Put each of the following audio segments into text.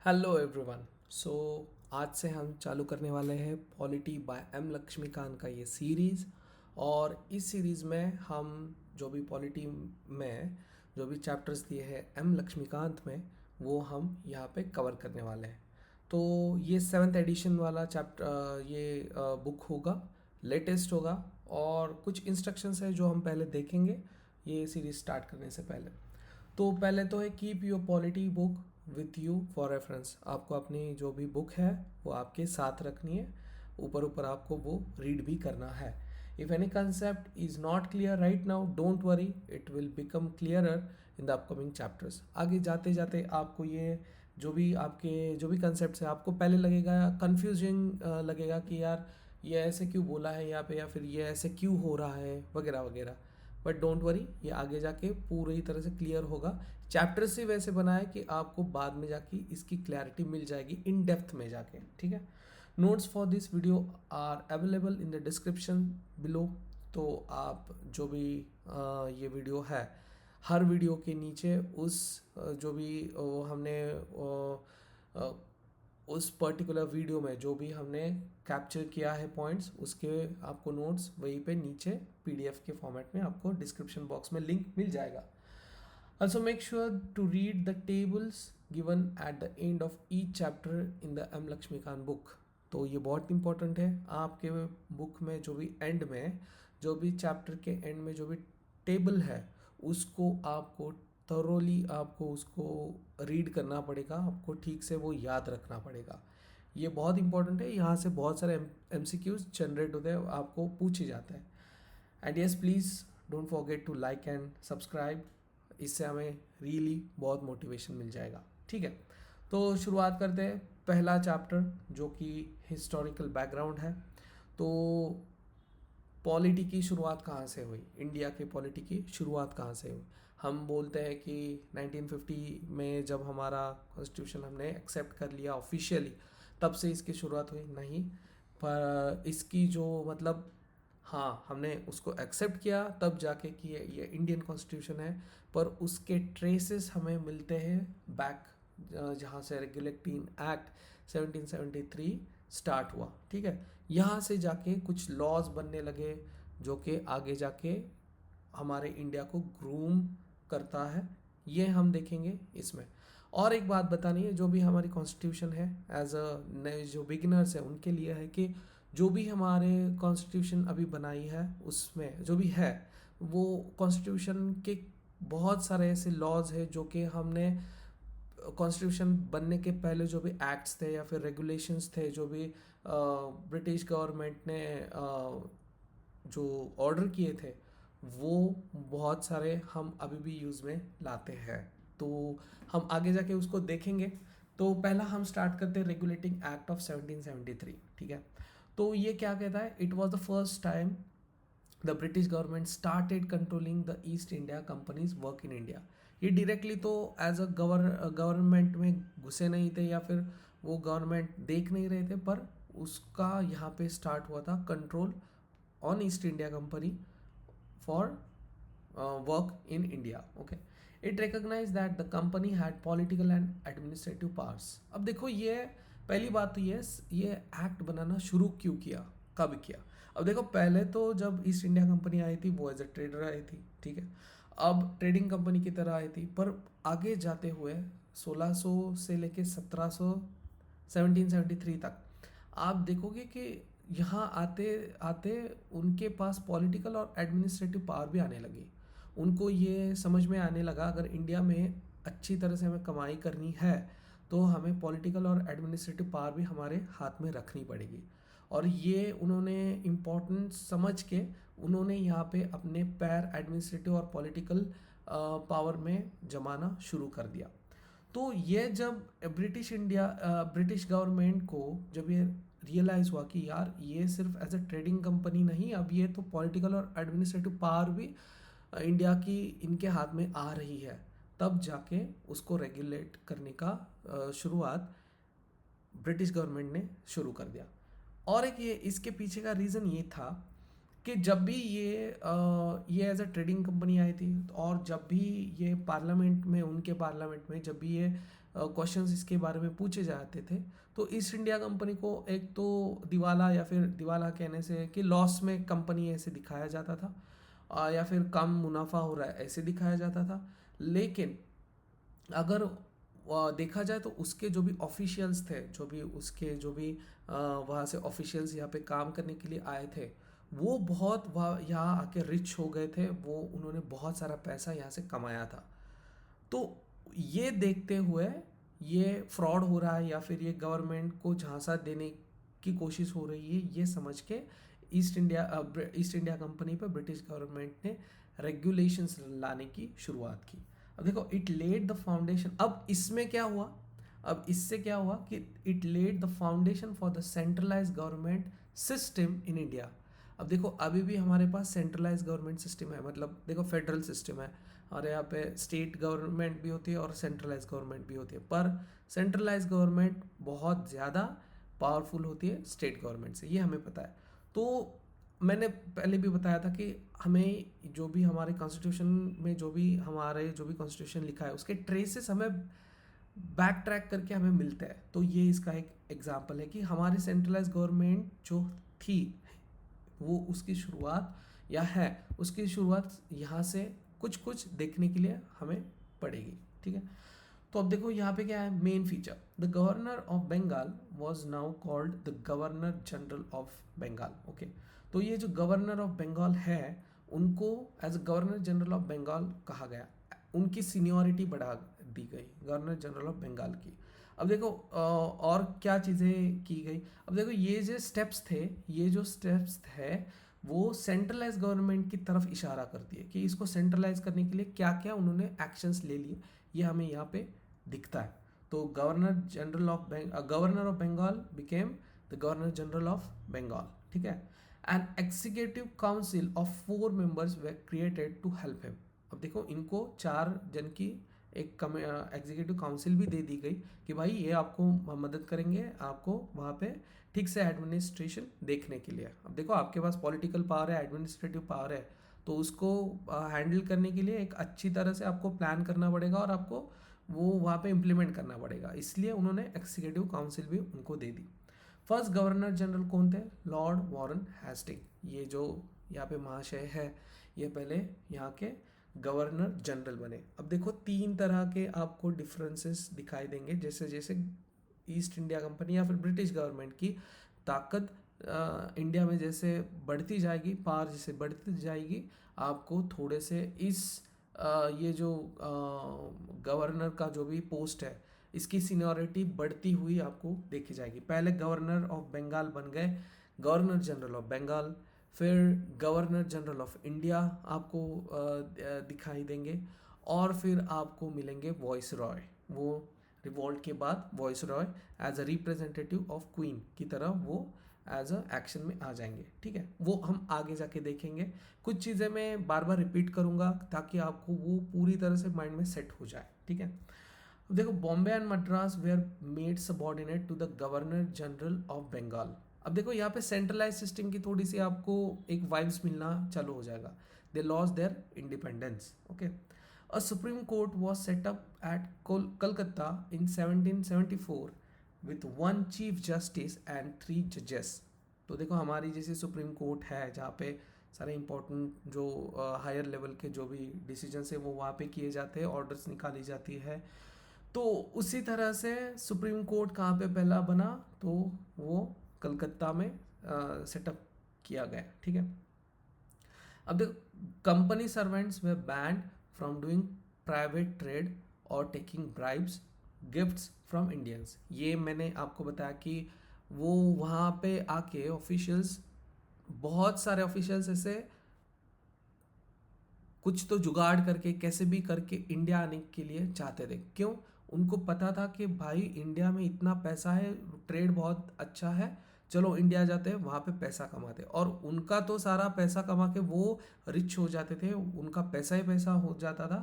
Hello everyone. सो आज से हम चालू करने वाले हैं पॉलिटी बाय एम लक्ष्मीकांत का ये सीरीज़। और इस सीरीज़ में हम जो भी पॉलिटी में जो भी चैप्टर्स दिए हैं एम लक्ष्मीकांत में, वो हम यहाँ पे कवर करने वाले हैं। तो ये 7th एडिशन वाला चैप्टर ये बुक होगा, लेटेस्ट होगा। और कुछ इंस्ट्रक्शंस है जो हम पहले देखेंगे ये सीरीज़ स्टार्ट करने से पहले। तो पहले तो है keep your polity book with you for reference. आपको अपनी जो भी बुक है वो आपके साथ रखनी है, ऊपर ऊपर आपको वो रीड भी करना है। If any concept is not clear right now, don't worry, it will become clearer in the upcoming chapters. आगे जाते जाते आपको ये जो भी कंसेप्ट है आपको पहले लगेगा कंफ्यूजिंग, लगेगा कि यार ये ऐसे क्यों बोला है यहाँ पे, या फिर ये ऐसे क्यों हो रहा है वगैरह वगैरह। बट डोंट वरी, ये आगे जाके पूरी तरह से क्लियर होगा। चैप्टर से वैसे बना है कि आपको बाद में जाके इसकी क्लैरिटी मिल जाएगी इन डेप्थ में जाके, ठीक है। Notes for this video are available in the description below. तो आप जो भी ये वीडियो है, हर वीडियो के नीचे उस जो भी हमने उस पर्टिकुलर वीडियो में जो भी हमने कैप्चर किया है पॉइंट्स, उसके आपको नोट्स वहीं पे नीचे पीडीएफ के फॉर्मेट में आपको डिस्क्रिप्शन बॉक्स में लिंक मिल जाएगा। Also make sure to read the tables given at the end of each chapter in the M Lakshmikant book। तो ये बहुत इंपॉर्टेंट है। आपके बुक में जो भी एंड में, जो भी चैप्टर के एंड में जो भी टेबल है, उसको आपको थरोली आपको उसको रीड करना पड़ेगा, आपको ठीक से वो याद रखना पड़ेगा। ये बहुत इंपॉर्टेंट है। यहाँ से बहुत सारे MCQs जनरेट होते हैं, आपको पूछे जाते हैं। And yes, please don't forget to like and subscribe. इससे हमें रियली बहुत मोटिवेशन मिल जाएगा, ठीक है। तो शुरुआत करते हैं। पहला चैप्टर जो कि हिस्टोरिकल बैकग्राउंड है। तो पॉलिटी की शुरुआत कहाँ से हुई, इंडिया के पॉलिटी की शुरुआत कहाँ से हुई। हम बोलते हैं कि 1950 में जब हमारा कॉन्स्टिट्यूशन हमने एक्सेप्ट कर लिया ऑफिशियली, तब से इसकी शुरुआत हुई नहीं। पर इसकी जो मतलब, हाँ, हमने उसको एक्सेप्ट किया तब जाके कि ये इंडियन कॉन्स्टिट्यूशन है। पर उसके ट्रेसेस हमें मिलते हैं बैक, जहाँ से रेगुलेटिंग एक्ट 1773 स्टार्ट हुआ, ठीक है। यहाँ से जाके कुछ लॉज बनने लगे जो कि आगे जाके हमारे इंडिया को ग्रूम करता है, ये हम देखेंगे इसमें। और एक बात बतानी है, जो भी हमारी कॉन्स्टिट्यूशन है एज अ नए जो बिगिनर्स है उनके लिए है कि जो भी हमारे कॉन्स्टिट्यूशन अभी बनाई है उसमें जो भी है, वो कॉन्स्टिट्यूशन के बहुत सारे ऐसे लॉज है जो कि हमने कॉन्स्टिट्यूशन बनने के पहले जो भी एक्ट्स थे या फिर रेगुलेशंस थे, जो भी ब्रिटिश गवर्नमेंट ने जो ऑर्डर किए थे, वो बहुत सारे हम अभी भी यूज़ में लाते हैं। तो हम आगे जाके उसको देखेंगे। तो पहला हम स्टार्ट करते हैं रेगुलेटिंग एक्ट ऑफ 1773, ठीक है। तो ये क्या कहता है, it was the first time the British government started controlling the East India companies work in India. ये डायरेक्टली तो एज अ गवर्नमेंट में घुसे नहीं थे या फिर वो गवर्नमेंट देख नहीं रहे थे, पर उसका यहाँ पे स्टार्ट हुआ था control on East India Company for work in India, okay. It recognise that the company had political and administrative powers. अब देखो, ये पहली बात तो ये एक्ट बनाना शुरू क्यों किया, कब किया। अब देखो, पहले तो जब ईस्ट इंडिया कंपनी आई थी वो एज अ ट्रेडर आई थी, ठीक है। अब ट्रेडिंग कंपनी की तरह आई थी, पर आगे जाते हुए 1600 से लेके 1773 तक आप देखोगे कि यहाँ आते आते उनके पास पॉलिटिकल और एडमिनिस्ट्रेटिव पावर भी आने लगी। उनको ये समझ में आने लगा, अगर इंडिया में अच्छी तरह से हमें कमाई करनी है तो हमें पॉलिटिकल और एडमिनिस्ट्रेटिव पावर भी हमारे हाथ में रखनी पड़ेगी। और ये उन्होंने इम्पोर्टेंस समझ के उन्होंने यहाँ पे अपने पैर एडमिनिस्ट्रेटिव और पॉलिटिकल पावर में जमाना शुरू कर दिया। तो ये जब ब्रिटिश गवर्नमेंट को जब ये रियलाइज़ हुआ कि यार ये सिर्फ एज अ ट्रेडिंग कंपनी नहीं, अब ये तो पॉलिटिकल और एडमिनिस्ट्रेटिव पावर भी इंडिया की इनके हाथ में आ रही है, तब जाके उसको रेगुलेट करने का शुरुआत ब्रिटिश गवर्नमेंट ने शुरू कर दिया। और एक ये इसके पीछे का रीज़न ये था कि जब भी ये एज अ ट्रेडिंग कंपनी आई थी, और जब भी ये पार्लियामेंट में, उनके पार्लियामेंट में जब भी ये क्वेश्चंस इसके बारे में पूछे जाते थे। तो ईस्ट इंडिया कंपनी को एक तो दिवाला या फिर दिवाला कहने से कि लॉस में कंपनी ऐसे दिखाया जाता था, या फिर कम मुनाफा हो रहा है ऐसे दिखाया जाता था। लेकिन अगर देखा जाए तो उसके जो भी ऑफिशियल्स थे, जो भी उसके जो भी वहाँ से ऑफिशियल्स यहाँ पे काम करने के लिए आए थे, वो बहुत वहाँ यहाँ आके रिच हो गए थे, वो उन्होंने बहुत सारा पैसा यहाँ से कमाया था। तो ये देखते हुए ये फ्रॉड हो रहा है या फिर ये गवर्नमेंट को झांसा देने की कोशिश हो रही है, ये समझ के ईस्ट इंडिया कंपनी पर ब्रिटिश गवर्नमेंट ने रेगुलेशंस लाने की शुरुआत की। अब देखो, इट लेड द फाउंडेशन। अब इसमें क्या हुआ, अब इससे क्या हुआ कि it led the foundation for the centralise government system in India. अब देखो, अभी भी हमारे पास सेंट्रलाइज गवर्नमेंट सिस्टम है, मतलब देखो फेडरल सिस्टम है और यहाँ पे स्टेट गवर्नमेंट भी होती है और सेंट्रलाइज गवर्नमेंट भी होती है, पर सेंट्रलाइज गवर्नमेंट बहुत ज़्यादा पावरफुल होती है स्टेट गवर्नमेंट से, ये हमें पता है। तो मैंने पहले भी बताया था कि हमें जो भी हमारे कॉन्स्टिट्यूशन में जो भी कॉन्स्टिट्यूशन लिखा है उसके ट्रेसेस हमें बैक ट्रैक करके हमें मिलते हैं। तो ये इसका एक एग्जाम्पल है कि हमारी सेंट्रलाइज गवर्नमेंट जो थी वो उसकी शुरुआत उसकी शुरुआत यहाँ से कुछ कुछ देखने के लिए हमें पड़ेगी, ठीक है। तो अब देखो यहाँ पे क्या है main feature, the governor of Bengal was now called the governor general of Bengal. Okay, तो ये जो गवर्नर ऑफ बंगाल है उनको as a governor general of Bengal कहा गया, उनकी सीनियरिटी बढ़ा दी गई गवर्नर जनरल ऑफ बंगाल की। अब देखो और क्या चीज़ें की गई। अब देखो ये जो स्टेप्स थे वो सेंट्रलाइज गवर्नमेंट की तरफ इशारा करती है कि इसको सेंट्रलाइज करने के लिए क्या क्या उन्होंने एक्शंस ले लिए, ये हमें यहाँ पे दिखता है। तो governor of Bengal became the governor general of Bengal, ठीक है। An executive council of 4 members were created to help him. अब देखो इनको 4 जन की एक एग्जीक्यूटिव काउंसिल भी दे दी गई कि भाई ये आपको मदद करेंगे, आपको वहाँ पे ठीक से एडमिनिस्ट्रेशन देखने के लिए। अब देखो आपके पास पॉलिटिकल पावर है, एडमिनिस्ट्रेटिव पावर है, तो उसको हैंडल करने के लिए एक अच्छी तरह से आपको प्लान करना पड़ेगा और आपको वो वहाँ पे इम्प्लीमेंट करना पड़ेगा, इसलिए उन्होंने एग्जीक्यूटिव काउंसिल भी उनको दे दी। फर्स्ट गवर्नर जनरल कौन थे? Lord Warren Hastings. ये जो यहाँ पे महाशय है ये पहले यहाँ के गवर्नर जनरल बने। अब देखो 3 तरह के आपको डिफरेंसेस दिखाई देंगे, जैसे जैसे ईस्ट इंडिया कंपनी या फिर ब्रिटिश गवर्नमेंट की ताकत इंडिया में जैसे बढ़ती जाएगी, पावर जैसे बढ़ती जाएगी, आपको थोड़े से इस ये जो गवर्नर का जो भी पोस्ट है इसकी सीनियरिटी बढ़ती हुई आपको देखी जाएगी। पहले गवर्नर ऑफ बंगाल बन गए गवर्नर जनरल ऑफ बंगाल, फिर गवर्नर जनरल ऑफ इंडिया आपको दिखाई देंगे, और फिर आपको मिलेंगे वॉइस रॉय। वो रिवॉल्ट के बाद viceroy as a representative of queen की तरह वो एज अ एक्शन में आ जाएंगे, ठीक है। वो हम आगे जाके देखेंगे। कुछ चीज़ें मैं बार बार रिपीट करूँगा ताकि आपको वो पूरी तरह से माइंड में सेट हो जाए, ठीक है। देखो, Bombay and Madras were made subordinate to the governor general of Bengal. अब देखो यहाँ पे सेंट्रलाइज सिस्टम की थोड़ी सी आपको एक वाइब्स मिलना चालू हो जाएगा। They lost their independence, okay. A supreme court was set up at Calcutta in 1774 with 1 chief justice and 3 जजेस। तो देखो हमारी जैसे सुप्रीम कोर्ट है जहाँ पे सारे इंपॉर्टेंट जो हायर लेवल के जो भी डिसीजंस है वो वहाँ पे किए जाते हैं, ऑर्डर्स निकाली जाती है। तो उसी तरह से सुप्रीम कोर्ट कहाँ पे पहला बना, तो वो कलकत्ता में सेटअप किया गया, ठीक है। अब देखो, company servants were banned from doing private trade और taking bribes gifts from Indians. ये मैंने आपको बताया कि वो वहाँ पे आके ऑफिशियल्स, बहुत सारे ऑफिशियल्स ऐसे कुछ तो जुगाड़ करके कैसे भी करके इंडिया आने के लिए चाहते थे। क्यों? उनको पता था कि भाई इंडिया में इतना पैसा है, ट्रेड बहुत अच्छा है, चलो इंडिया जाते हैं, वहाँ पे पैसा कमाते। और उनका तो सारा पैसा कमा के वो रिच हो जाते थे, उनका पैसा ही पैसा हो जाता था।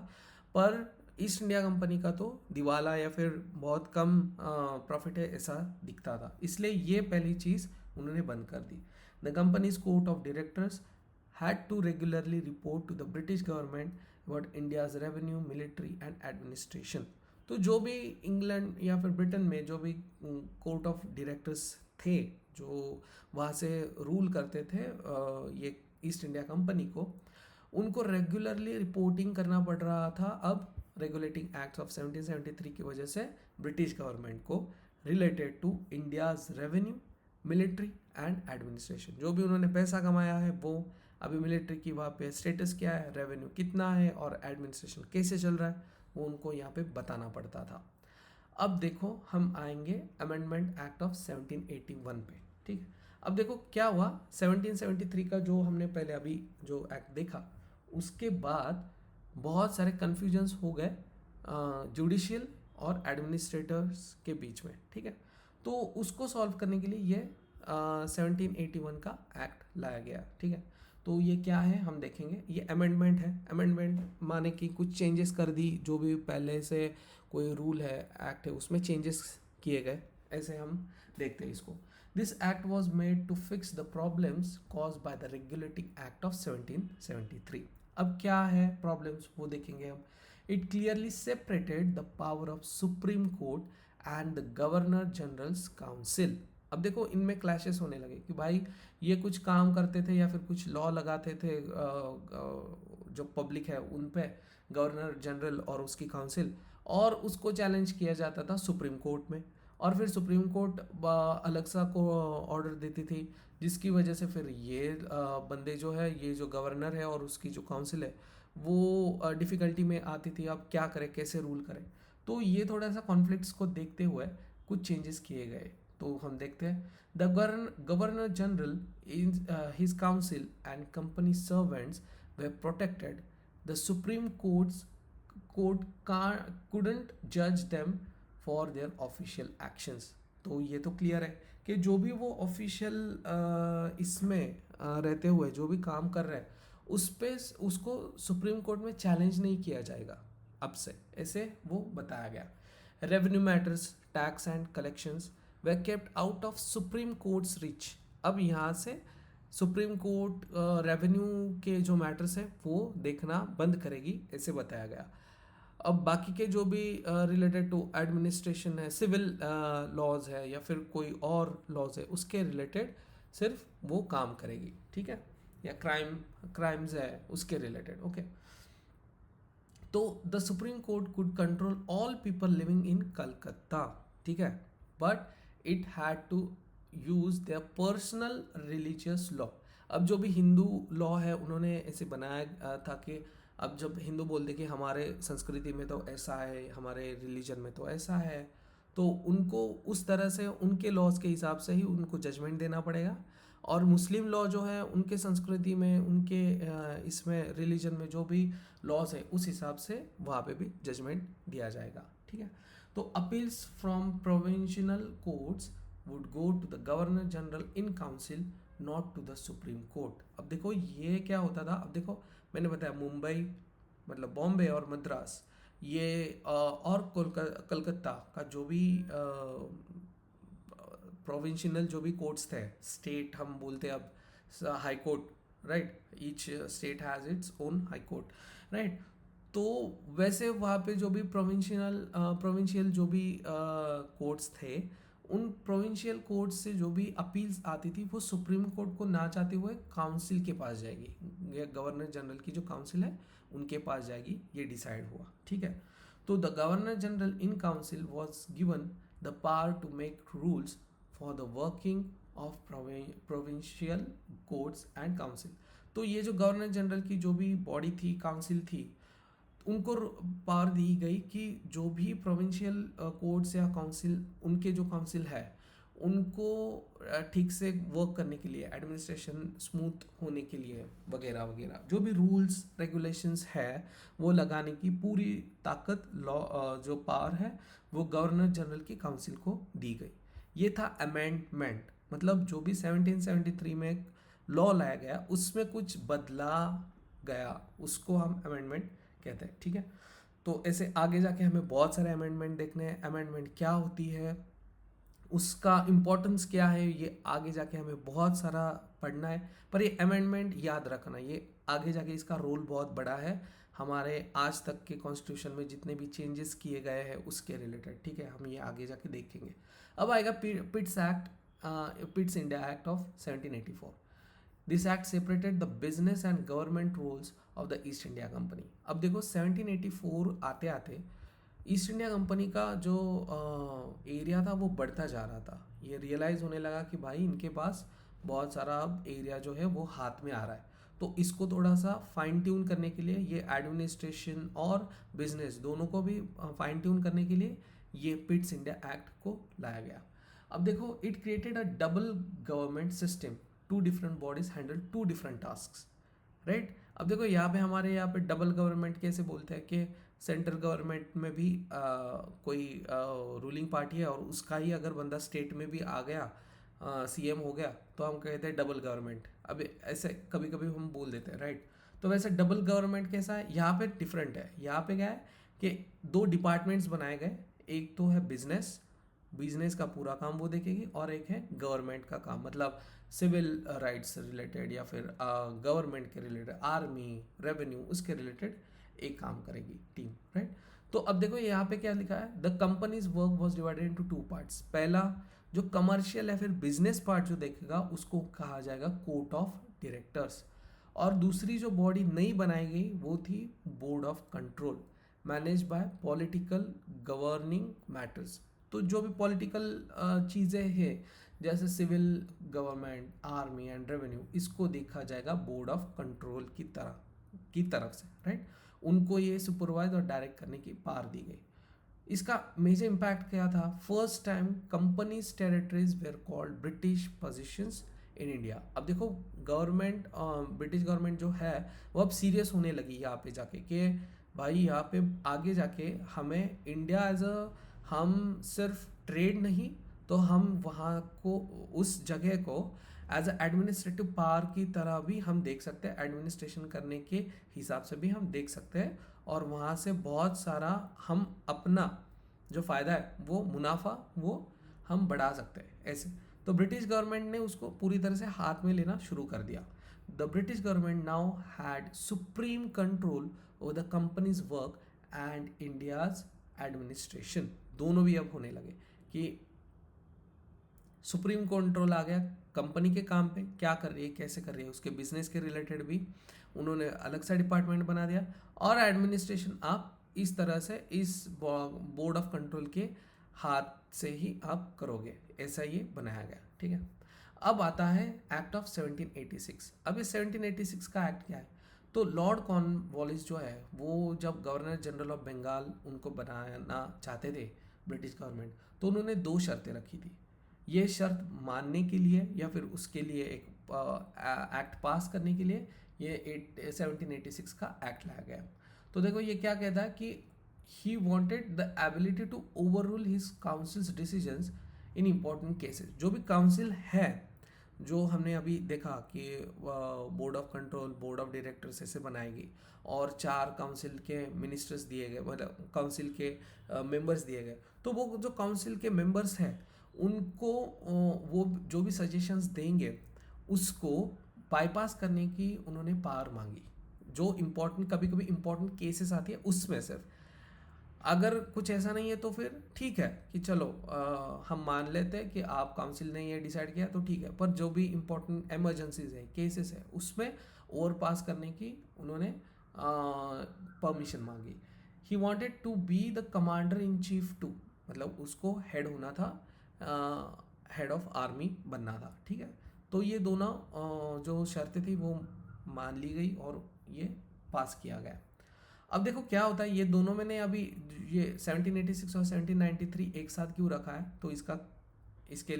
पर ईस्ट इंडिया कंपनी का तो दिवाला या फिर बहुत कम प्रॉफिट है ऐसा दिखता था, इसलिए ये पहली चीज़ उन्होंने बंद कर दी। The company's court of directors had to regularly report to the British government about India's revenue, military and administration। तो जो भी इंग्लैंड या फिर ब्रिटेन में जो भी कोर्ट ऑफ डायरेक्टर्स थे जो वहाँ से रूल करते थे ये ईस्ट इंडिया कंपनी को, उनको रेगुलरली रिपोर्टिंग करना पड़ रहा था अब रेगुलेटिंग एक्ट ऑफ 1773 की वजह से ब्रिटिश गवर्नमेंट को, related to India's revenue, military and administration. जो भी उन्होंने पैसा कमाया है वो अभी मिलिट्री की वहाँ पे स्टेटस क्या है, रेवेन्यू कितना है और एडमिनिस्ट्रेशन कैसे चल रहा है, वो उनको यहाँ पे बताना पड़ता था। अब देखो हम आएंगे अमेंडमेंट एक्ट ऑफ 1781 पे, ठीक है। अब देखो क्या हुआ, 1773 का जो हमने पहले अभी जो एक्ट देखा उसके बाद बहुत सारे कन्फ्यूजन्स हो गए जुडिशियल और एडमिनिस्ट्रेटर्स के बीच में, ठीक है। तो उसको सॉल्व करने के लिए ये 1781 का एक्ट लाया गया, ठीक है। तो ये क्या है हम देखेंगे, ये अमेंडमेंट है। अमेंडमेंट माने कि कुछ चेंजेस कर दी, जो भी पहले से कोई रूल है, एक्ट है, उसमें चेंजेस किए गए, ऐसे हम देखते हैं इसको। This act was made to fix the problems cause by the regulating act of 1773। अब क्या है प्रॉब्लम्स वो देखेंगे हम। It clearly separated the power of supreme court and the governor general's council. अब देखो इनमें क्लैशेस होने लगे कि भाई ये कुछ काम करते थे या फिर कुछ लॉ लगाते थे जो पब्लिक है उन पे, गवर्नर जनरल और उसकी काउंसिल, और उसको चैलेंज किया जाता था सुप्रीम कोर्ट में, और फिर सुप्रीम कोर्ट अलग सा को ऑर्डर देती थी, जिसकी वजह से फिर ये बंदे जो है, ये जो गवर्नर है और उसकी जो काउंसिल है वो डिफ़िकल्टी में आती थी, अब क्या करें, कैसे रूल करें। तो ये थोड़ा सा कॉन्फ्लिक्ट्स को देखते हुए कुछ चेंजेस किए गए। तो हम देखते हैं the governor general in his council and company servants way protected, the supreme court couldn't जज them for their official actions. तो ये तो क्लियर है कि जो भी वो ऑफिशियल इसमें रहते हुए जो भी काम कर रहे हैं उस पे उसको सुप्रीम कोर्ट में चैलेंज नहीं किया जाएगा अब से, ऐसे वो बताया गया। Revenue matters, tax and collections way kept out of supreme courts rich. अब यहाँ से सुप्रीम कोर्ट रेवेन्यू के जो मैटर्स हैं वो देखना बंद करेगी, ऐसे बताया गया। अब बाकी के जो भी रिलेटेड टू एडमिनिस्ट्रेशन है, सिविल लॉज है या फिर कोई और लॉज है, उसके रिलेटेड सिर्फ वो काम करेगी, ठीक है, या क्राइम्स है उसके रिलेटेड, ओके। तो the supreme court could control all people living in Calcutta, ठीक है, but it had to use their personal religious law. अब जो भी हिंदू लॉ है उन्होंने ऐसे बनाया था कि अब जब हिंदू बोलते कि हमारे संस्कृति में तो ऐसा है, हमारे रिलीजन में तो ऐसा है, तो उनको उस तरह से उनके लॉज के हिसाब से ही उनको जजमेंट देना पड़ेगा। और मुस्लिम लॉ जो है उनके संस्कृति में, उनके इसमें रिलीजन में जो भी लॉज है उस हिसाब से वहाँ पे भी जजमेंट दिया जाएगा, ठीक है। तो appeals from provincial courts would go to the governor general in council, not to the supreme court. अब देखो ये क्या होता था, अब देखो मैंने बताया मुंबई मतलब बॉम्बे और मद्रास ये और कलकत्ता का जो भी प्रोविंशियल जो भी कोर्ट्स थे, स्टेट हम बोलते हैं अब high court, right, each state has its own high court, right. तो वैसे वहाँ पे जो भी प्रोविंशियल जो भी कोर्ट्स थे, उन प्रोविंशियल कोर्ट से जो भी अपील्स आती थी वो सुप्रीम कोर्ट को ना चाहते हुए काउंसिल के पास जाएगी, ये गवर्नर जनरल की जो काउंसिल है उनके पास जाएगी, ये डिसाइड हुआ, ठीक है। तो the governor general in council was given the power to make rules for the working of provincial courts and council. तो ये जो गवर्नर जनरल की जो भी बॉडी थी, काउंसिल थी, उनको पावर दी गई कि जो भी प्रोविंशियल कोर्ट्स या काउंसिल, उनके जो काउंसिल है उनको ठीक से वर्क करने के लिए, एडमिनिस्ट्रेशन स्मूथ होने के लिए वगैरह वगैरह जो भी रूल्स रेगुलेशंस है वो लगाने की पूरी ताकत लॉ जो पावर है वो गवर्नर जनरल की काउंसिल को दी गई। ये था अमेंडमेंट, मतलब जो भी 1773 में लॉ लाया गया उसमें कुछ बदला गया, उसको हम अमेंडमेंट कहते हैं, ठीक है। तो ऐसे आगे जाके हमें बहुत सारे अमेंडमेंट देखने हैं, अमेंडमेंट क्या होती है, उसका इम्पोर्टेंस क्या है, ये आगे जाके हमें बहुत सारा पढ़ना है। पर ये अमेंडमेंट याद रखना, ये आगे जाके इसका रोल बहुत बड़ा है हमारे आज तक के कॉन्स्टिट्यूशन में जितने भी चेंजेस किए गए हैं उसके रिलेटेड, ठीक है, हम ये आगे जाके देखेंगे। अब आएगा Pitt's India act of 1784। This act separated the business and government rules of the East India company. अब देखो 1784 आते आते ईस्ट इंडिया कंपनी का जो एरिया था वो बढ़ता जा रहा था। ये रियलाइज़ होने लगा कि भाई इनके पास बहुत सारा अब एरिया जो है वो हाथ में आ रहा है। तो इसको थोड़ा सा फाइन ट्यून करने के लिए ये एडमिनिस्ट्रेशन और बिजनेस दोनों को भी फाइन ट्यून करने के लिए ये पिट्स इंडिया एक्ट को लाया गया। अब देखो it created a double government system, two different bodies handle two different tasks, right. अब देखो हमारे यहाँ पे डबल गवर्नमेंट कैसे बोलते हैं कि सेंट्रल गवर्नमेंट में भी कोई रूलिंग पार्टी है और उसका ही अगर बंदा स्टेट में भी आ गया, सीएम हो गया, तो हम कहते हैं डबल गवर्नमेंट। अब ऐसे कभी कभी हम बोल देते हैं, राइट। तो वैसे डबल गवर्नमेंट कैसा है, यहाँ पे डिफरेंट है। यहाँ पे क्या है कि दो डिपार्टमेंट्स बनाए गए, एक तो है बिजनेस का पूरा काम वो देखेगी, और एक है गवर्नमेंट का काम, मतलब सिविल राइट्स रिलेटेड या फिर गवर्नमेंट के रिलेटेड, आर्मी, रेवेन्यू, उसके रिलेटेड एक काम करेगी टीम, राइट। तो अब देखो यहाँ पे क्या लिखा है, the companies work was divided into two parts. पहला जो कमर्शियल या फिर बिजनेस पार्ट जो देखेगा उसको कहा जाएगा कोर्ट ऑफ डायरेक्टर्स, और दूसरी जो बॉडी नई बनाई गई वो थी board of control, manage by political governing matters. तो जो भी पॉलिटिकल चीज़ें हैं जैसे civil government, army and revenue, इसको देखा जाएगा बोर्ड ऑफ कंट्रोल की तरफ से, राइट। उनको ये सुपरवाइज और डायरेक्ट करने की पावर दी गई। इसका मेजर इम्पैक्ट क्या था, first time companies territories where called British positions in India. अब देखो गवर्नमेंट, ब्रिटिश गवर्नमेंट जो है वो अब सीरियस होने लगी यहाँ पे जाके कि भाई यहाँ पे आगे जाके हमें इंडिया एज अ, हम सिर्फ ट्रेड नहीं, तो हम वहाँ को, उस जगह को एज अ एडमिनिस्ट्रेटिव पावर की तरह भी हम देख सकते हैं, एडमिनिस्ट्रेशन करने के हिसाब से भी हम देख सकते हैं, और वहाँ से बहुत सारा हम अपना जो फ़ायदा है वो मुनाफा वो हम बढ़ा सकते हैं ऐसे। तो ब्रिटिश गवर्नमेंट ने उसको पूरी तरह से हाथ में लेना शुरू कर दिया। The British government now had supreme control over the companies work and India's administration. दोनों भी अब होने लगे कि सुप्रीम कंट्रोल आ गया कंपनी के काम पे, क्या कर रही है, कैसे कर रही है, उसके बिजनेस के रिलेटेड भी उन्होंने अलग सा डिपार्टमेंट बना दिया, और एडमिनिस्ट्रेशन आप इस तरह से इस बोर्ड ऑफ कंट्रोल के हाथ से ही आप करोगे, ऐसा ये बनाया गया, ठीक है। अब आता है एक्ट ऑफ 1786। अब ये 1786 का एक्ट क्या है, तो लॉर्ड कॉर्नवालिस जो है वो जब गवर्नर जनरल ऑफ बंगाल उनको बनाना चाहते थे ब्रिटिश गवर्नमेंट, तो उन्होंने दो शर्तें रखी थी। ये शर्त मानने के लिए या फिर उसके लिए एक एक्ट पास करने के लिए ये 1786 का एक्ट लाया गया। तो देखो ये क्या कहता है कि he wanted the ability to overrule his council's decisions in important cases. जो भी काउंसिल है, जो हमने अभी देखा कि board of control, board of directors ऐसे बनाएगी, और 4 काउंसिल के मिनिस्टर्स दिए गए, मतलब काउंसिल के मेंबर्स दिए गए। तो वो जो काउंसिल के मेंबर्स हैं उनको वो जो भी सजेशंस देंगे उसको बाईपास करने की उन्होंने पावर मांगी। जो इम्पोर्टेंट, कभी कभी इम्पोर्टेंट केसेस आती है उसमें सिर्फ, अगर कुछ ऐसा नहीं है तो फिर ठीक है कि चलो हम मान लेते हैं कि आप काउंसिल ने ये डिसाइड किया तो ठीक है, पर जो भी इम्पोर्टेंट इमरजेंसीज है, केसेस है, उसमें ओवर पास करने की उन्होंने परमिशन मांगी। He wanted to be the commander in chief too, मतलब उसको हेड होना था, हेड ऑफ आर्मी बनना था, ठीक है। तो ये दोनों जो शर्तें थी वो मान ली गई और ये पास किया गया। अब देखो क्या होता है, ये दोनों मैंने अभी ये 1786 और 1793 एक साथ क्यों रखा है, तो इसके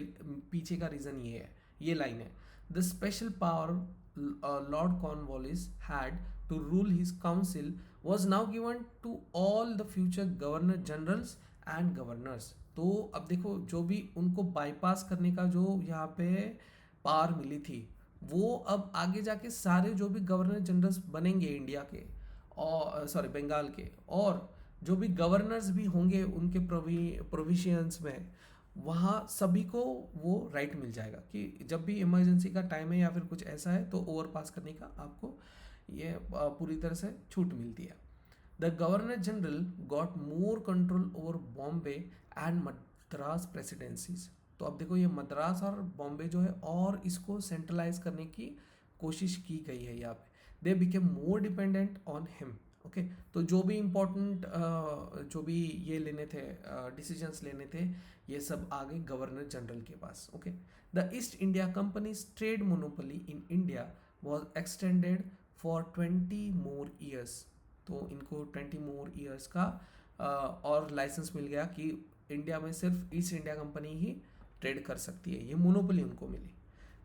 पीछे का रीज़न ये है, ये लाइन है, the special power lord Cornwallis had to rule his council was now given to all the future governor generals and governors. तो अब देखो जो भी उनको बाईपास करने का जो यहाँ पे पावर मिली थी, वो अब आगे जाके सारे जो भी गवर्नर जनरल्स बनेंगे इंडिया के, और सॉरी बंगाल के, और जो भी गवर्नर्स भी होंगे उनके प्रोविशियंस में, वहाँ सभी को वो राइट मिल जाएगा कि जब भी इमरजेंसी का टाइम है या फिर कुछ ऐसा है तो ओवर पास करने का आपको ये पूरी तरह से छूट मिलती है। The governor general got more control over Bombay and Madras presidencies. तो अब देखो ये मद्रास और बॉम्बे जो है और इसको सेंट्रलाइज करने की कोशिश की गई है यहाँ पे। They became more dependent on him. Okay, तो जो भी इम्पोर्टेंट जो भी ये लेने थे डिसीजंस लेने थे, ये सब आ गए गवर्नर जनरल के पास। Okay, the East India company's trade monopoly in India was extended for 20 more years. तो इनको 20 मोर ईयर्स का और लाइसेंस मिल गया कि इंडिया में सिर्फ ईस्ट इंडिया कंपनी ही ट्रेड कर सकती है, ये मोनोपोली उनको मिली।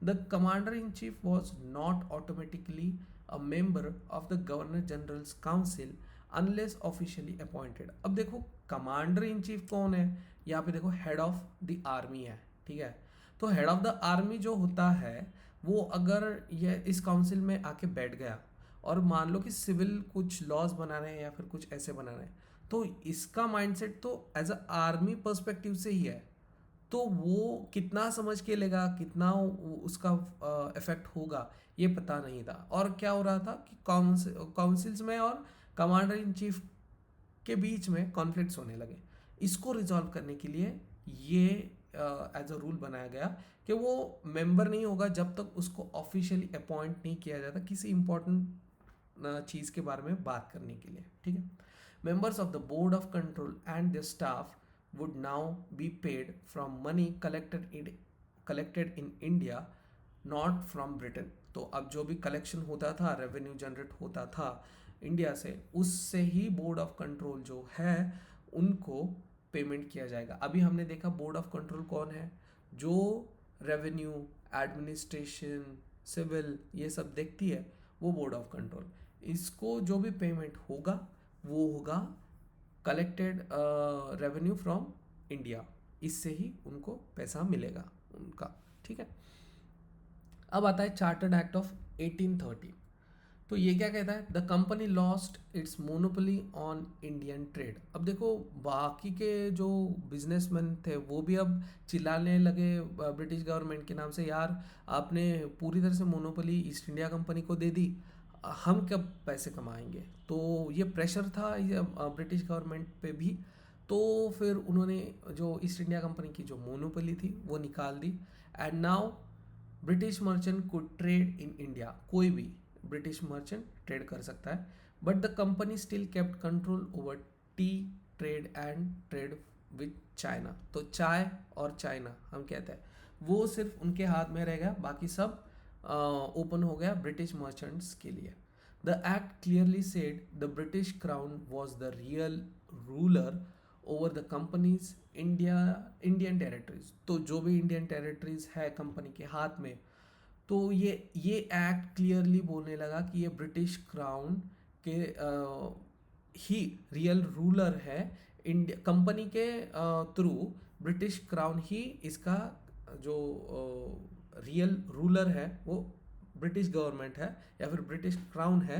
The commander in chief was not automatically a member of the governor general's council unless officially appointed. अब देखो कमांडर इन चीफ कौन है, यहाँ पे देखो हेड ऑफ द आर्मी है, ठीक है। तो हेड ऑफ द आर्मी जो होता है वो अगर ये इस काउंसिल में आके बैठ गया और मान लो कि सिविल कुछ लॉज बना रहे हैं या फिर कुछ ऐसे बना रहे हैं, तो इसका माइंडसेट तो एज अ आर्मी पर्सपेक्टिव से ही है। तो वो कितना समझ के लेगा, कितना उसका इफेक्ट होगा, ये पता नहीं था। और क्या हो रहा था कि काउंसिल्स में और कमांडर इन चीफ के बीच में कॉन्फ्लिक्ट्स होने लगे। इसको रिजॉल्व करने के लिए ये एज अ रूल बनाया गया कि वो मेंबर नहीं होगा जब तक उसको ऑफिशियली अपॉइंट नहीं किया जाता किसी इंपॉर्टेंट चीज़ के बारे में बात करने के लिए, ठीक है। Members of the board of control and the staff would now be paid from money collected in India, not from Britain। तो अब जो भी कलेक्शन होता था, रेवेन्यू जनरेट होता था इंडिया से, उससे ही बोर्ड ऑफ कंट्रोल जो है उनको पेमेंट किया जाएगा। अभी हमने देखा बोर्ड ऑफ कंट्रोल कौन है, जो रेवेन्यू, एडमिनिस्ट्रेशन, सिविल ये सब देखती है, वो बोर्ड ऑफ कंट्रोल। इसको जो भी पेमेंट होगा वो होगा कलेक्टेड रेवेन्यू फ्रॉम इंडिया, इससे ही उनको पैसा मिलेगा उनका, ठीक है। अब आता है चार्टर्ड एक्ट ऑफ 1830। तो ये क्या कहता है, the company lost its monopoly on Indian trade. अब देखो बाकी के जो बिजनेसमैन थे वो भी अब चिल्लाने लगे ब्रिटिश गवर्नमेंट के नाम से, यार आपने पूरी तरह से मोनोपोली ईस्ट इंडिया कंपनी को दे दी, हम कब पैसे कमाएंगे। तो ये प्रेशर था ये ब्रिटिश गवर्नमेंट पे भी। तो फिर उन्होंने जो ईस्ट इंडिया कंपनी की जो मोनोपोली थी वो निकाल दी। And now British merchant could trade in India, कोई भी ब्रिटिश मर्चेंट ट्रेड कर सकता है। But the company still kept control over tea trade and trade with China. तो चाय और चाइना हम कहते हैं वो सिर्फ उनके हाथ में रहेगा, बाकी सब ओपन हो गया ब्रिटिश मर्चेंट्स के लिए। The act clearly said the British crown was the real ruler over the companies Indian territories. तो जो भी इंडियन टेरिटरीज है कंपनी के हाथ में, तो ये एक्ट क्लियरली बोलने लगा कि ये ब्रिटिश क्राउन के ही रियल रूलर है। इंडिया कंपनी के थ्रू ब्रिटिश क्राउन ही इसका जो रियल रूलर है वो ब्रिटिश गवर्नमेंट है या फिर ब्रिटिश क्राउन है।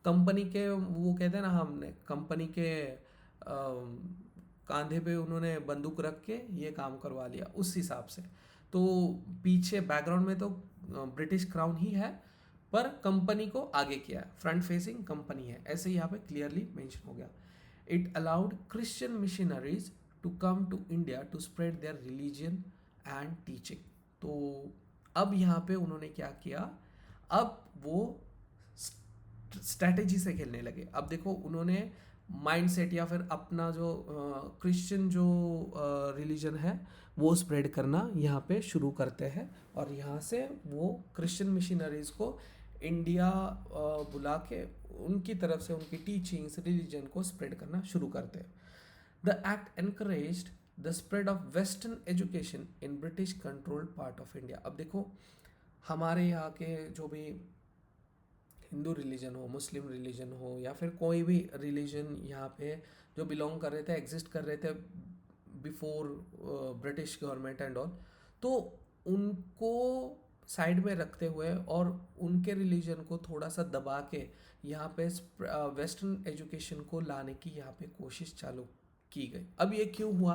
कंपनी के वो कहते हैं ना, हमने कंपनी के कांधे पे उन्होंने बंदूक रख के ये काम करवा लिया उस हिसाब से। तो पीछे बैकग्राउंड में तो ब्रिटिश क्राउन ही है, पर कंपनी को आगे किया है, फ्रंट फेसिंग कंपनी है, ऐसे यहाँ पे क्लियरली मेंशन हो गया। It allowed Christian missionaries to come to India to spread their religion and teaching. तो अब यहाँ पे उन्होंने क्या किया, अब वो स्ट्रैटेजी से खेलने लगे। अब देखो उन्होंने माइंडसेट या फिर अपना जो क्रिश्चियन जो रिलीजन है वो स्प्रेड करना यहाँ पे शुरू करते हैं, और यहाँ से वो क्रिश्चियन मिशनरीज को इंडिया बुला के उनकी तरफ से उनकी टीचिंग्स रिलीजन को स्प्रेड करना शुरू करते हैं। The act encouraged the spread of western education in British controlled part of India. अब देखो हमारे यहाँ के जो भी हिंदू रिलीजन हो, मुस्लिम रिलीजन हो या फिर कोई भी रिलीजन यहाँ पे जो बिलोंग कर रहे थे, एग्जिस्ट कर रहे थे before British government and all, तो उनको साइड में रखते हुए और उनके रिलीजन को थोड़ा सा दबा के यहाँ पे वेस्टर्न एजुकेशन को लाने की यहाँ पे कोशिश चालू की गई। अब ये क्यों हुआ,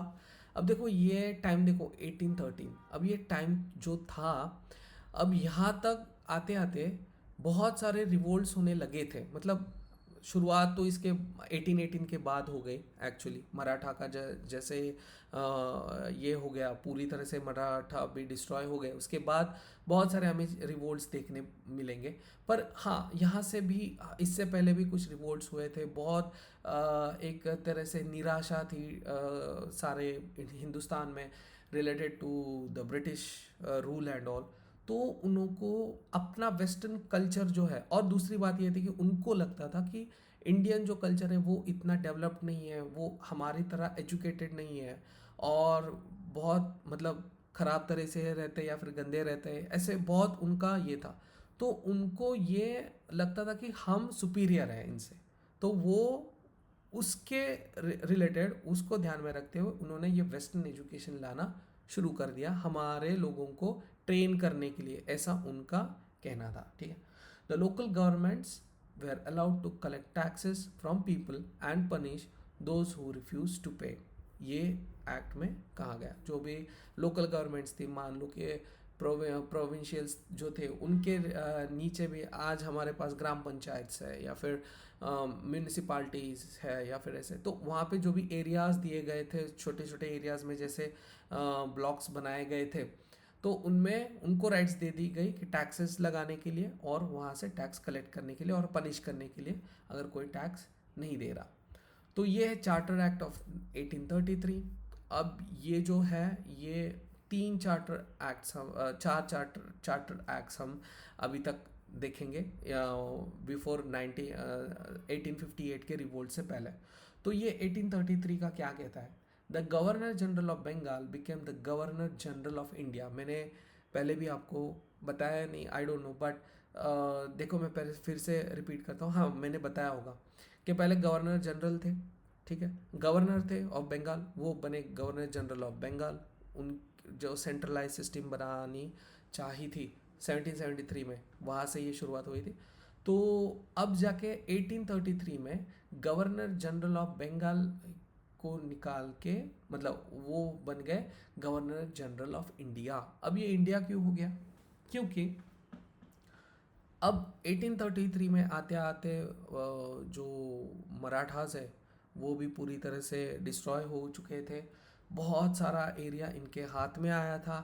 अब देखो ये टाइम देखो 1813, अब ये टाइम जो था, अब यहाँ तक आते आते बहुत सारे रिवोल्ट्स होने लगे थे। मतलब शुरुआत तो इसके 1818 के बाद हो गई एक्चुअली। मराठा का जैसे ये हो गया पूरी तरह से, मराठा भी डिस्ट्रॉय हो गए, उसके बाद बहुत सारे हमें रिवोल्ट्स देखने मिलेंगे। पर हाँ, यहाँ से भी इससे पहले भी कुछ रिवोल्ट्स हुए थे। बहुत एक तरह से निराशा थी सारे हिंदुस्तान में related to the British rule and all. तो उनको अपना वेस्टर्न कल्चर जो है, और दूसरी बात ये थी कि उनको लगता था कि इंडियन जो कल्चर है वो इतना डेवलप्ड नहीं है, वो हमारी तरह एजुकेटेड नहीं है, और बहुत मतलब ख़राब तरह से रहते या फिर गंदे रहते हैं, ऐसे बहुत उनका ये था। तो उनको ये लगता था कि हम सुपीरियर हैं इनसे। तो वो उसके रिलेटेड उसको ध्यान में रखते हुए उन्होंने ये वेस्टर्न एजुकेशन लाना शुरू कर दिया हमारे लोगों को ट्रेन करने के लिए, ऐसा उनका कहना था। ठीक है। The local governments were allowed to collect taxes from people and punish those who refuse to pay. ये एक्ट में कहा गया। जो भी लोकल गवर्नमेंट्स थी, मान लो कि प्रोविंशियल्स जो थे, उनके नीचे भी आज हमारे पास ग्राम पंचायत है या फिर म्यूनिसिपाल्टीज़ है या फिर ऐसे, तो वहाँ पे जो भी एरियाज़ दिए गए थे, छोटे छोटे एरियाज़ में जैसे ब्लॉक्स बनाए गए थे, तो उनमें उनको राइट्स दे दी गई कि टैक्सेस लगाने के लिए और वहाँ से टैक्स कलेक्ट करने के लिए और पनिश करने के लिए अगर कोई टैक्स नहीं दे रहा। तो ये है चार्टर एक्ट ऑफ 1833। अब ये जो है, ये तीन चार्टर एक्ट्स हम चार चार्टर एक्ट्स हम अभी तक देखेंगे बिफोर 1858 के रिवोल्ट से पहले। तो ये 1833 का क्या कहता है? The governor general of Bengal became the governor general of India. मैंने पहले भी आपको बताया नहीं, आई डोंट नो, बट देखो मैं पहले फिर से रिपीट करता हूँ। हाँ, मैंने बताया होगा कि पहले गवर्नर जनरल थे, ठीक है, गवर्नर थे ऑफ बंगाल, वो बने गवर्नर जनरल ऑफ बंगाल। उन जो सेंट्रलाइज सिस्टम बनानी चाही थी 1773 में, वहाँ से ये शुरुआत हुई थी। तो अब जाके 1833 में गवर्नर जनरल ऑफ बंगाल को निकाल के मतलब वो बन गए गवर्नर जनरल ऑफ इंडिया। अब ये इंडिया क्यों हो गया? क्योंकि अब 1833 में आते आते जो मराठास है वो भी पूरी तरह से डिस्ट्रॉय हो चुके थे। बहुत सारा एरिया इनके हाथ में आया था।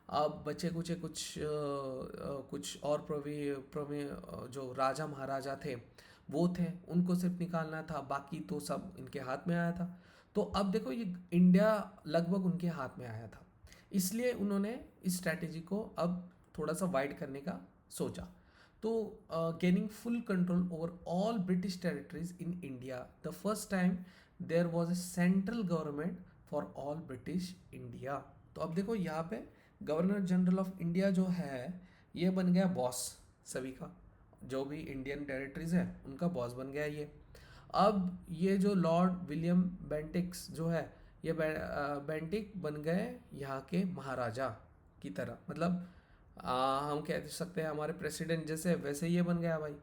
अब बचे कुछ कुछ और जो राजा महाराजा थे वो थे, उनको सिर्फ निकालना था, बाकी तो सब इनके हाथ में आया था। तो अब देखो, ये इंडिया लगभग उनके हाथ में आया था, इसलिए उन्होंने इस स्ट्रैटेजी को अब थोड़ा सा वाइड करने का सोचा। तो gaining full control over all British territories in India, the first time there was a central government for all British India. तो अब देखो यहाँ पे गवर्नर जनरल ऑफ इंडिया जो है ये बन गया बॉस सभी का, जो भी इंडियन टेरिटरीज है उनका बॉस बन गया ये। अब ये जो लॉर्ड विलियम बेंटिक्स जो है, ये बेंटिक बन गए यहाँ के महाराजा की तरह, मतलब हम कह सकते हैं हमारे प्रेसिडेंट जैसे, वैसे ये बन गया भाई।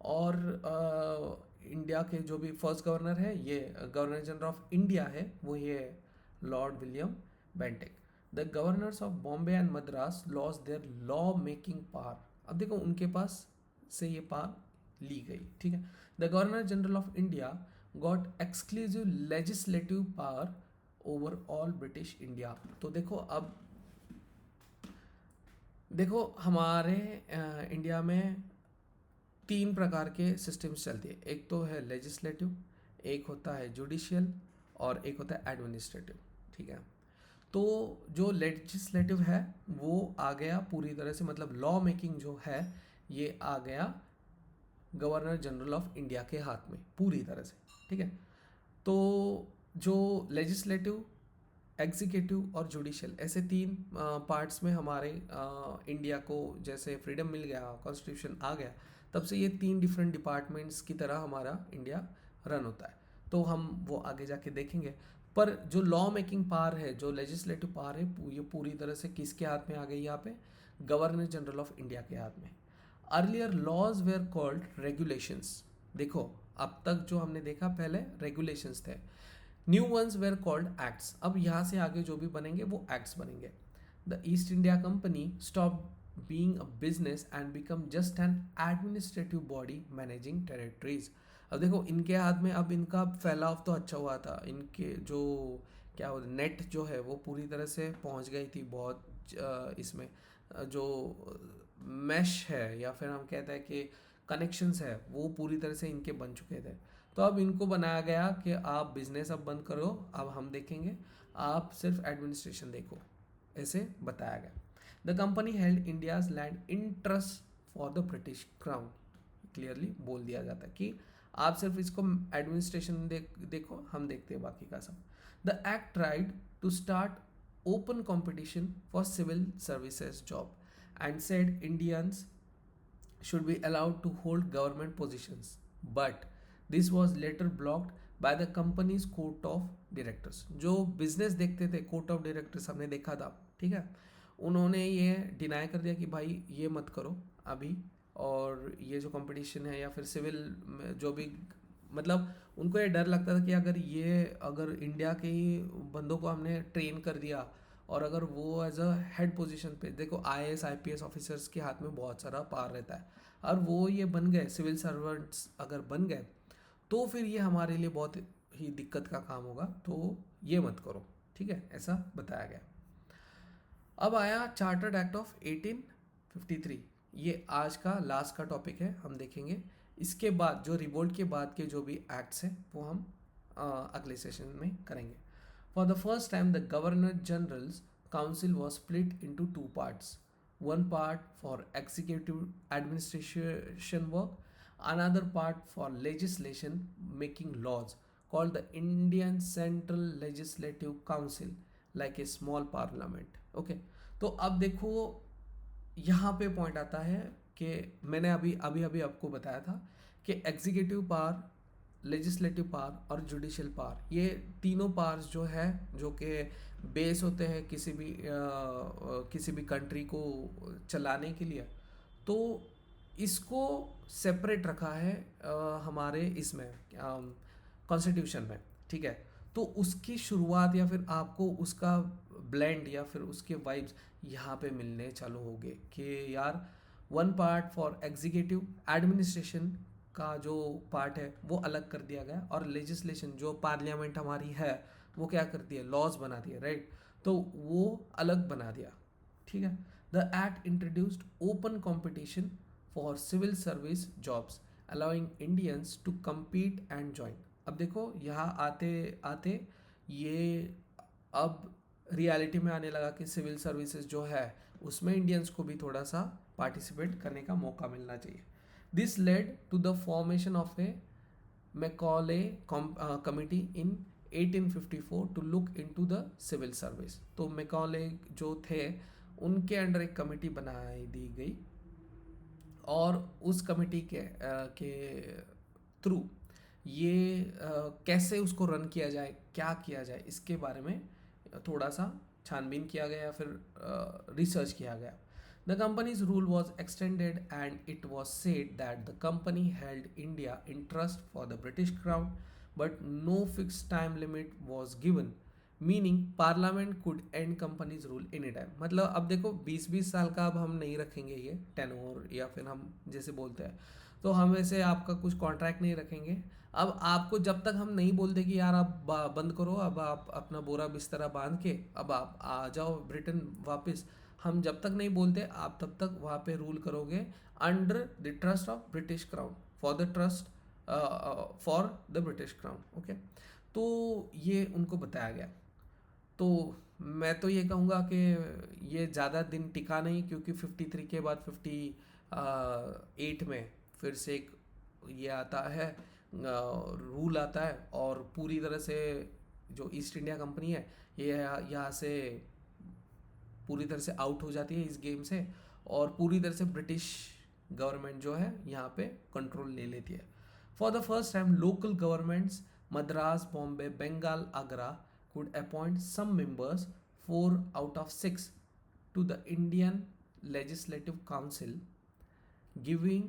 और इंडिया के जो भी फर्स्ट गवर्नर है, ये गवर्नर जनरल ऑफ इंडिया है, वो ये lord William Bentinck. The governors of Bombay and Madras lose their law making power. अब देखो उनके पास से ये पावर ली गई, ठीक है। The governor general of India got exclusive legislative power over all British India. तो देखो अब देखो हमारे इंडिया में तीन प्रकार के सिस्टम्स चलते हैं। एक तो है लेजिस्लेटिव, एक होता है जुडिशियल, और एक होता है एडमिनिस्ट्रेटिव, ठीक है। तो जो लेजिस्लेटिव है वो आ गया पूरी तरह से, मतलब लॉ मेकिंग जो है ये आ गया गवर्नर जनरल ऑफ इंडिया के हाथ में पूरी तरह से, ठीक है। तो जो लेजिस्लेटिव, एग्जीक्यूटिव और जुडिशियल, ऐसे तीन पार्ट्स में हमारे इंडिया को जैसे फ्रीडम मिल गया, कॉन्स्टिट्यूशन आ गया, तब से ये तीन डिफरेंट डिपार्टमेंट्स की तरह हमारा इंडिया रन होता है। तो हम वो आगे जाके देखेंगे। पर जो लॉ मेकिंग पावर है, जो लेजिस्लेटिव पावर है, ये पूरी तरह से किसके हाथ में आ गई? यहाँ पे गवर्नर जनरल ऑफ इंडिया के हाथ में। Earlier laws were called regulations. देखो अब तक जो हमने देखा पहले रेगुलेशंस थे, new ones were called acts. अब यहाँ से आगे जो भी बनेंगे वो एक्ट्स बनेंगे। The East India company stop being a business and become just an administrative body managing territories. अब देखो इनके हाथ में, अब इनका फैलाव तो अच्छा हुआ था, इनके जो क्या हो नेट जो है वो पूरी तरह से पहुंच गई थी बहुत, इसमें जो मैश है या फिर हम कहते हैं कि कनेक्शंस है वो पूरी तरह से इनके बन चुके थे। तो अब इनको बनाया गया कि आप बिजनेस अब बंद करो, अब हम देखेंगे, आप सिर्फ एडमिनिस्ट्रेशन देखो, ऐसे बताया गया। The company held India's land in trust for the British crown, clearly बोल दिया जाता है कि आप सिर्फ इसको एडमिनिस्ट्रेशन देखो, हम देखते हैं बाकी का सब। The act tried to start open competition for civil services job and said Indians should be allowed to hold government positions, but this was later blocked by the company's court of directors। जो business देखते थे court of directors हमने देखा था, ठीक है, उन्होंने ये डिनाई कर दिया कि भाई ये मत करो अभी, और ये जो कंपटीशन है या फिर सिविल जो भी, मतलब उनको ये डर लगता था कि अगर इंडिया के ही बंदों को हमने ट्रेन कर दिया और अगर वो एज अ हेड पोजीशन पे, देखो आईएएस आईपीएस ऑफिसर्स के हाथ में बहुत सारा पावर रहता है, और वो ये बन गए सिविल सर्वेंट्स अगर बन गए तो फिर ये हमारे लिए बहुत ही दिक्कत का काम होगा, तो ये मत करो, ठीक है, ऐसा बताया गया। अब आया चार्टर्ड एक्ट ऑफ 1853, ये आज का लास्ट का टॉपिक है, हम देखेंगे इसके बाद जो रिवोल्ट के बाद के जो भी एक्ट्स हैं वो हम अगले सेशन में करेंगे। For the first time, the Governor General's Council was split into two parts. One part for executive administration work, another part for legislation making laws, called the Indian Central Legislative Council, like a small parliament. Okay, तो अब देखो यहाँ पे point आता है कि मैंने अभी अभी अभी आपको बताया था कि एग्जीक्यूटिव पावर, लेजिस्लेटिव पावर और जुडिशियल पावर, ये तीनों पावर्स जो है जो कि बेस होते हैं किसी भी कंट्री को चलाने के लिए, तो इसको सेपरेट रखा है हमारे इसमें कॉन्स्टिट्यूशन में, ठीक है। तो उसकी शुरुआत या फिर आपको उसका ब्लेंड या फिर उसके वाइब्स यहाँ पे मिलने चालू हो गए कि यार one part for executive administration का जो पार्ट है वो अलग कर दिया गया, और लेजिस्लेशन जो पार्लियामेंट हमारी है वो क्या करती है, लॉज बनाती है, राइट, तो वो अलग बना दिया, ठीक है। The act introduced open competition for civil service jobs allowing Indians to compete and join. अब देखो यहाँ आते आते ये अब रियलिटी में आने लगा कि सिविल सर्विसेज जो है उसमें इंडियंस को भी थोड़ा सा पार्टिसिपेट करने का मौका मिलना चाहिए। This led to the formation of a Macaulay committee in 1854 to look into the civil service। तो मैकॉले जो थे उनके अंडर एक कमेटी बनाई दी गई, और उस कमेटी के थ्रू ये कैसे उसको रन किया जाए, क्या किया जाए, इसके बारे में थोड़ा सा छानबीन किया गया या फिर रिसर्च किया गया। The company's rule was extended and it was said that the company held India in trust for the British Crown, but no fixed time limit was given, meaning Parliament could end company's rule anytime। मतलब अब देखो 20-20 साल का अब हम नहीं रखेंगे ये टेनोर, या फिर हम जैसे बोलते हैं तो हम ऐसे आपका कुछ कॉन्ट्रैक्ट नहीं रखेंगे। अब आपको जब तक हम नहीं बोलते कि यार आप बंद करो, अब आप अपना बोरा बिस्तरा बांध के अब आप आ जाओ ब्रिटेन वापस, हम जब तक नहीं बोलते आप तब तक वहाँ पे रूल करोगे under the trust of British crown, for the trust for the British crown. Okay, तो ये उनको बताया गया। तो मैं तो ये कहूँगा कि ये ज़्यादा दिन टिका नहीं, क्योंकि 53 के बाद 58 में फिर से एक ये आता है रूल आता है, और पूरी तरह से जो ईस्ट इंडिया कंपनी है ये यहाँ से पूरी तरह से आउट हो जाती है इस गेम से, और पूरी तरह से ब्रिटिश गवर्नमेंट जो है यहाँ पे कंट्रोल ले लेती है। For the first time local governments Madras, Bombay, Bengal, Agra could appoint some members, 4 out of 6, to the Indian Legislative Council, giving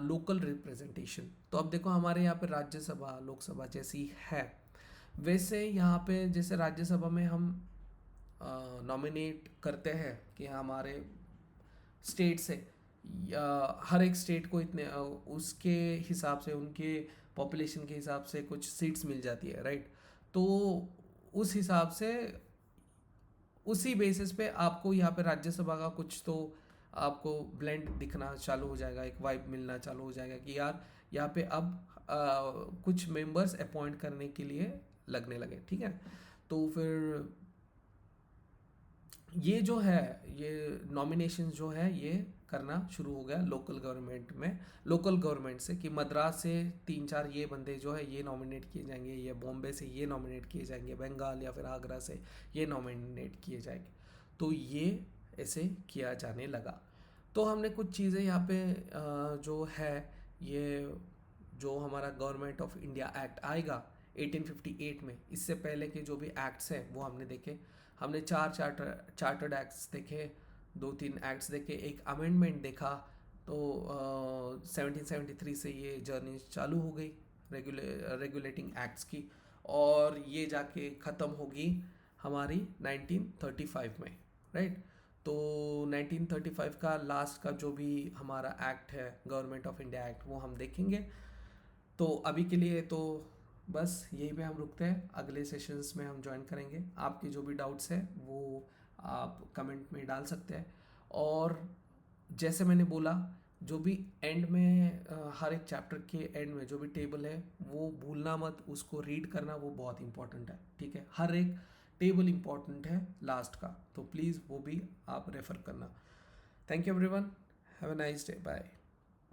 local representation. तो अब देखो हमारे यहाँ पे राज्यसभा लोकसभा जैसी है, वैसे यहाँ पे जैसे राज्यसभा में हम नॉमिनेट करते हैं कि हमारे स्टेट से हर एक स्टेट को इतने उसके हिसाब से, उनके पॉपुलेशन के हिसाब से कुछ सीट्स मिल जाती है, राइट। तो उस हिसाब से, उसी बेसिस पे आपको यहाँ पे राज्यसभा का कुछ तो आपको ब्लेंड दिखना चालू हो जाएगा, एक वाइब मिलना चालू हो जाएगा कि यार यहाँ पे अब कुछ मेंबर्स अपॉइंट करने के लिए लगने लगे, ठीक है। तो फिर ये जो है, ये नॉमिनेशन जो है ये करना शुरू हो गया लोकल गवर्नमेंट में, लोकल गवर्नमेंट से, कि मद्रास से 3-4 ये बंदे जो है ये नॉमिनेट किए जाएंगे, या बॉम्बे से ये नॉमिनेट किए जाएंगे, बंगाल या फिर आगरा से ये नॉमिनेट किए जाएंगे। तो ये ऐसे किया जाने लगा। तो हमने कुछ चीज़ें यहाँ पे जो है, ये जो हमारा गवर्नमेंट ऑफ इंडिया एक्ट आएगा 1858 में, इससे पहले के जो भी एक्ट्स हैं वो हमने देखे। हमने 4 चार्टर्ड एक्ट्स देखे, 2-3 एक्ट्स देखे, एक अमेंडमेंट देखा। तो 1773 से ये जर्नी चालू हो गई रेगुलेटिंग एक्ट्स की, और ये जाके ख़त्म होगी हमारी 1935 में, राइट। तो 1935 का लास्ट का जो भी हमारा एक्ट है, गवर्नमेंट ऑफ इंडिया एक्ट, वो हम देखेंगे। तो अभी के लिए तो बस यहीं पे हम रुकते हैं, अगले सेशंस में हम ज्वाइन करेंगे। आपके जो भी डाउट्स हैं वो आप कमेंट में डाल सकते हैं। और जैसे मैंने बोला, जो भी एंड में हर एक चैप्टर के एंड में जो भी टेबल है वो भूलना मत, उसको रीड करना, वो बहुत इंपॉर्टेंट है, ठीक है। हर एक टेबल इंपॉर्टेंट है लास्ट का, तो प्लीज़ वो भी आप रेफर करना। Thank you everyone, have a nice day, bye.